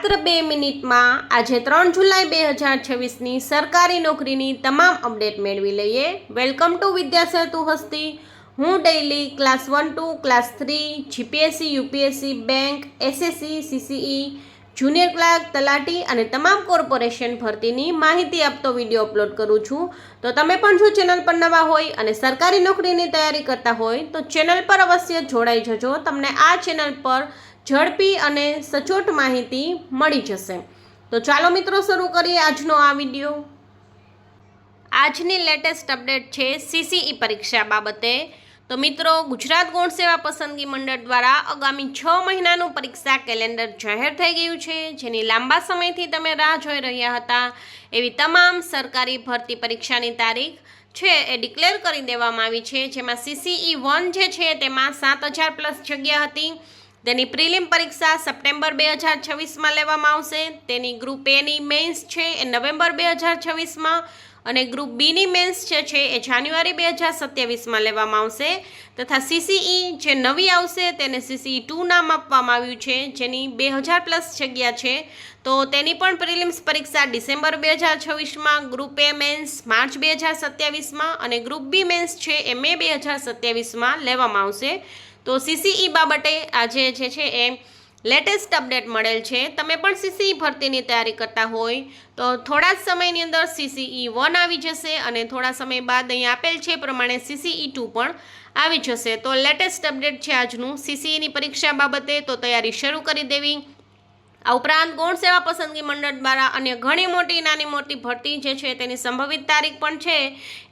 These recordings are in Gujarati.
માત્ર 2 મિનિટમાં આજે 3 જુલાઈ 2026ની સરકારી નોકરીની તમામ અપડેટ મેળવી લઈએ. Welcome to Vidyasetu Hasti. હું daily class 1 2 class 3 GPSC UPSC bank SSC CCE junior clerk તલાટી અને તમામ કોર્પોરેશન ભરતીની માહિતી આપતો વિડીયો અપલોડ કરું છું. તો તમે પણ જો ચેનલ પર નવા હોય અને સરકારી નોકરીની તૈયારી કરતા હોય તો ચેનલ પર અવશ્ય જોડાઈ જજો. તમને આ ચેનલ પર ઝડપી અને સચોટ માહિતી મળી જશે. તો ચાલો મિત્રો શરૂ કરીએ આજનો આ વિડીયો. આજની લેટેસ્ટ અપડેટ છે સીસીઈ પરીક્ષા બાબતે. તો મિત્રો, ગુજરાત ગૌણ સેવા પસંદગી મંડળ દ્વારા આગામી 6 મહિનાનું પરીક્ષા કેલેન્ડર જાહેર થઈ ગયું છે, જેની લાંબા સમયથી તમે રાહ જોઈ રહ્યા હતા એવી તમામ સરકારી ભરતી પરીક્ષાની તારીખ છે એ ડિક્લેર કરી દેવામાં આવી છે. જેમાં સીસીઈ 1 જે છે તેમાં 7000 પ્લસ જગ્યા હતી. તેની પ્રિલિમ પરીક્ષા સપ્ટેમ્બર 2026માં લેવામાં આવશે. તેની ગ્રુપ એની મેન્સ છે એ નવેમ્બર 2026માં અને ગ્રુપ બીની મેન્સ જે છે એ જાન્યુઆરી 2027માં લેવામાં આવશે. તથા સીસીઈ જે નવી આવશે તેને સીસીઈ 2 નામ આપવામાં આવ્યું છે, જેની 2000 પ્લસ જગ્યા છે. તો તેની પણ પ્રિલિમ્સ પરીક્ષા ડિસેમ્બર 2026માં, ગ્રુપ એ મેન્સ માર્ચ 2027માં અને ગ્રુપ બી મેન્સ છે એ મે 2027માં લેવામાં આવશે. તો સીસીઈ બાબતે આજે જે છે એ લેટેસ્ટ અપડેટ મળેલ છે. તમે પણ સીસીઈ ભરતીની તૈયારી કરતા હોય તો થોડા જ સમયની અંદર સીસીઈ 1 આવી જશે અને થોડા સમય બાદ અહીં આપેલ છે પ્રમાણે સીસીઈ 2 પણ આવી જશે. તો લેટેસ્ટ અપડેટ છે આજનું સીસીઈની પરીક્ષા બાબતે. તો તૈયારી શરૂ કરી દેવી. આ ઉપરાંત ગૌણ સેવા પસંદગી મંડળ દ્વારા અન્ય ઘણી મોટી નાની મોટી ભરતી જે છે તેની સંભવિત તારીખ પણ છે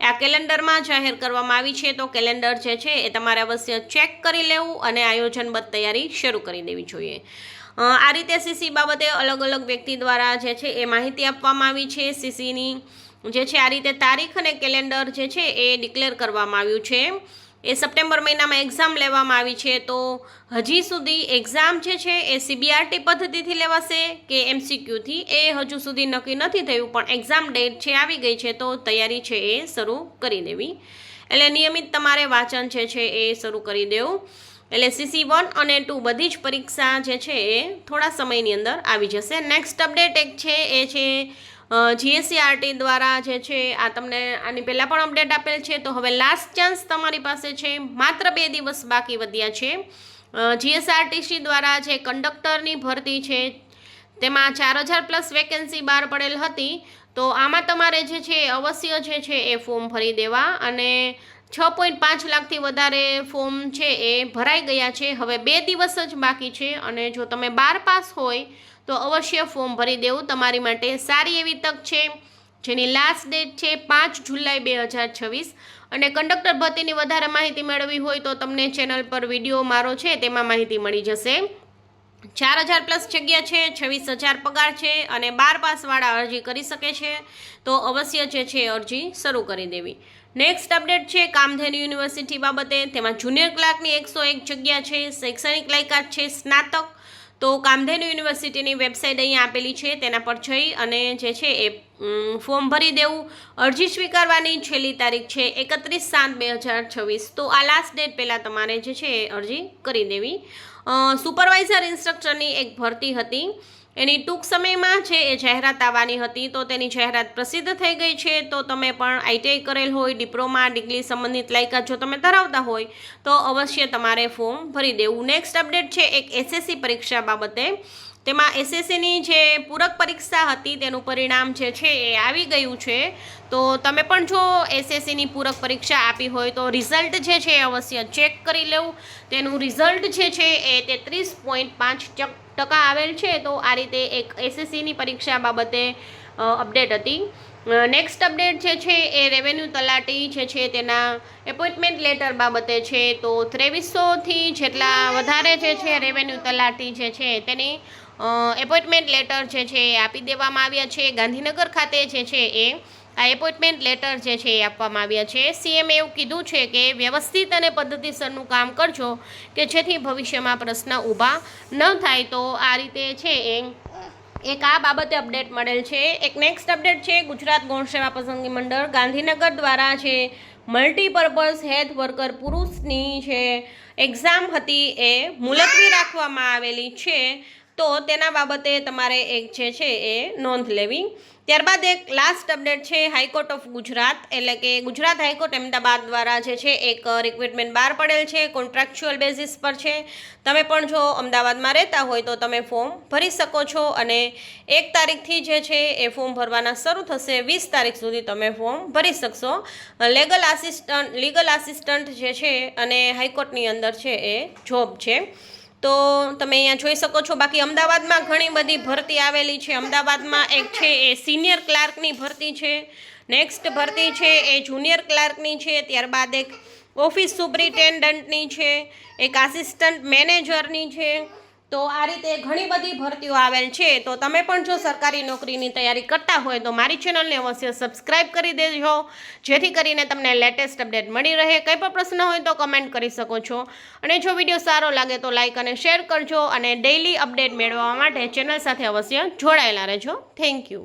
આ કેલેન્ડરમાં જાહેર કરવામાં આવી છે. તો કેલેન્ડર જે છે એ તમારે અવશ્ય ચેક કરી લેવું અને આયોજનબદ્ધ તૈયારી શરૂ કરી દેવી જોઈએ. આ રીતે સીસી બાબતે અલગ અલગ વ્યક્તિ દ્વારા જે છે એ માહિતી આપવામાં આવી છે. સીસીની જે છે આ રીતે તારીખ અને કેલેન્ડર જે છે એ ડિક્લેર કરવામાં આવ્યું છે. એ સપ્ટેમ્બર મહિનામાં એક્ઝામ લેવામાં આવી છે. તો હજી સુધી એક્ઝામ જે છે એ સીબીઆરટી પદ્ધતિથી લેવાશે કે એમસીક્યુથી એ હજુ સુધી નક્કી નથી થયું, પણ એક્ઝામ ડેટ છે આવી ગઈ છે તો તૈયારી છે એ શરૂ કરી દેવી. એટલે નિયમિત તમારે વાંચન છે એ શરૂ કરી દેવું. એટલે સીસી 1 અને 2 બધી જ પરીક્ષા જે છે એ થોડા સમયની અંદર આવી જશે. નેક્સ્ટ અપડેટ એક છે એ છે જીએસસીઆરટી દ્વારા જે છે આ તમને આની પહેલાં પણ અપડેટ આપેલ છે. તો હવે લાસ્ટ ચાન્સ તમારી પાસે છે. માત્ર 2 દિવસ બાકી વધ્યા છે. જીએસઆરટીસી દ્વારા જે કંડક્ટરની ભરતી છે તેમાં 4000 પ્લસ વેકેન્સી બહાર પડેલ હતી. તો આમાં તમારે જે છે અવશ્ય જે છે એ ફોર્મ ભરી દેવા અને 6.5 લાખથી વધારે ફોર્મ છે એ ભરાઈ ગયા છે. હવે 2 દિવસ જ બાકી છે અને જો તમે 12 પાસ હોય તો અવશ્ય ફોર્મ ભરી દેવું. તમારી માટે સારી એવી તક છે, જેની લાસ્ટ ડેટ છે 5 જુલાઈ 2026. અને કંડક્ટર ભરતીની વધારે માહિતી મેળવવી હોય તો તમને ચેનલ પર વિડીયો મારો છે તેમાં માહિતી મળી જશે. 4000 પ્લસ જગ્યા છે, 26000 પગાર છે અને 12 પાસવાળા અરજી કરી શકે છે. તો અવશ્ય જે છે અરજી શરૂ કરી દેવી. નેક્સ્ટ અપડેટ છે કામધેનુ યુનિવર્સિટી બાબતે. તેમાં જુનિયર ક્લાર્કની 101 જગ્યા છે. શૈક્ષણિક લાયકાત છે સ્નાતક. તો કામધેનુ યુનિવર્સિટીની વેબસાઇટ અહીંયા આપેલી છે, તેના પર જઈ અને જે છે એ ફોર્મ ભરી દેવું. અરજી સ્વીકારવાની છેલ્લી તારીખ છે 31/7/2026. તો આ લાસ્ટ ડેટ પહેલાં તમારે જે છે એ અરજી કરી દેવી. સુપરવાઇઝર ઇન્સ્ટ્રક્ટરની એક ભરતી હતી, એની ટૂંક સમયમાં છે એ જાહેરાત આવવાની હતી. તો તેની જાહેરાત પ્રસિદ્ધ થઈ ગઈ છે. તો તમે પણ આઈટીઆઈ કરેલ હોય, ડિપ્લોમા ડિગ્રી સંબંધિત લાયકાત જો તમે ધરાવતા હોય તો અવશ્ય તમારે ફોર્મ ભરી દેવું. નેક્સ્ટ અપડેટ છે એક એસએસસી પરીક્ષા બાબતે. તેમાં એસએસસીની જે પૂરક પરીક્ષા હતી તેનું પરિણામ જે છે એ આવી ગયું છે. તો તમે પણ જો એસએસસીની પૂરક પરીક્ષા આપી હોય તો રિઝલ્ટ જે છે એ અવશ્ય ચેક કરી લેવું. તેનું રિઝલ્ટ જે છે એ 33.5% આવેલ છે. તો આ રીતે એક એસએસસીની પરીક્ષા બાબતે અપડેટ હતી. નેક્સ્ટ અપડેટ જે છે એ રેવન્યુ તલાટી જે છે તેના એપોઇન્ટમેન્ટ લેટર બાબતે છે. તો 2300થી જેટલા વધારે જે છે રેવન્યુ તલાટી જે છે તેની એપોઇન્ટમેન્ટ લેટર જે છે એ આપી દેવામાં આવ્યા છે. ગાંધીનગર ખાતે જે છે એ આ એપોઇન્ટમેન્ટ લેટર જે છે એ આપવામાં આવ્યા છે. સીએમએ એવું કીધું છે કે વ્યવસ્થિત અને પદ્ધતિસરનું કામ કરજો કે જેથી ભવિષ્યમાં પ્રશ્ન ઊભા ન થાય. તો આ રીતે છે એક આ બાબતે અપડેટ મળેલ છે. એક નેક્સ્ટ અપડેટ છે ગુજરાત ગૌણ સેવા પસંદગી મંડળ ગાંધીનગર દ્વારા છે મલ્ટીપર્પઝ હેલ્થ વર્કર પુરુષની જે એક્ઝામ હતી એ મુલતવી રાખવામાં આવેલી છે. તો તેના બાબતે તમારે એક જે છે એ નોંધ લેવી. ત્યારબાદ એક લાસ્ટ અપડેટ છે હાઈકોર્ટ ઓફ ગુજરાત, એટલે કે ગુજરાત હાઈકોર્ટ અમદાવાદ દ્વારા જે છે એક રિક્રુટમેન્ટ બહાર પડેલ છે, કોન્ટ્રાક્ચ્યુઅલ બેઝિસ પર છે. તમે પણ જો અમદાવાદમાં રહેતા હોય તો તમે ફોર્મ ભરી શકો છો અને 1 તારીખથી જે છે એ ફોર્મ ભરવાના શરૂ થશે. 20 તારીખ સુધી તમે ફોર્મ ભરી શકશો. લીગલ આસિસ્ટન્ટ જે છે અને હાઈકોર્ટની અંદર છે એ જોબ છે. તો તમે અહીંયા જોઈ શકો છો. બાકી અમદાવાદમાં ઘણી બધી ભરતી આવેલી છે. અમદાવાદમાં એક છે એ સિનિયર ક્લાર્કની ભરતી છે, નેક્સ્ટ ભરતી છે એ જુનિયર ક્લાર્કની છે, ત્યારબાદ એક ઓફિસ સુપરિન્ટેન્ડન્ટની છે, એક આસિસ્ટન્ટ મેનેજરની છે. તો આ રીતે ઘણી બધી ભરતીઓ આવેલ છે. તો તમે પણ જો સરકારી નોકરીની તૈયારી કરતા હોય તો મારી ચેનલને અવશ્ય સબસ્ક્રાઈબ કરી દેજો, જેથી કરીને તમને લેટેસ્ટ અપડેટ મળી રહે. કંઈ પણ પ્રશ્ન હોય તો કમેન્ટ કરી શકો છો. અને જો વિડીયો સારો લાગે તો લાઇક અને શેર કરજો અને ડેઇલી અપડેટ મેળવવા માટે ચેનલ સાથે અવશ્ય જોડાયેલા રહેજો. Thank you.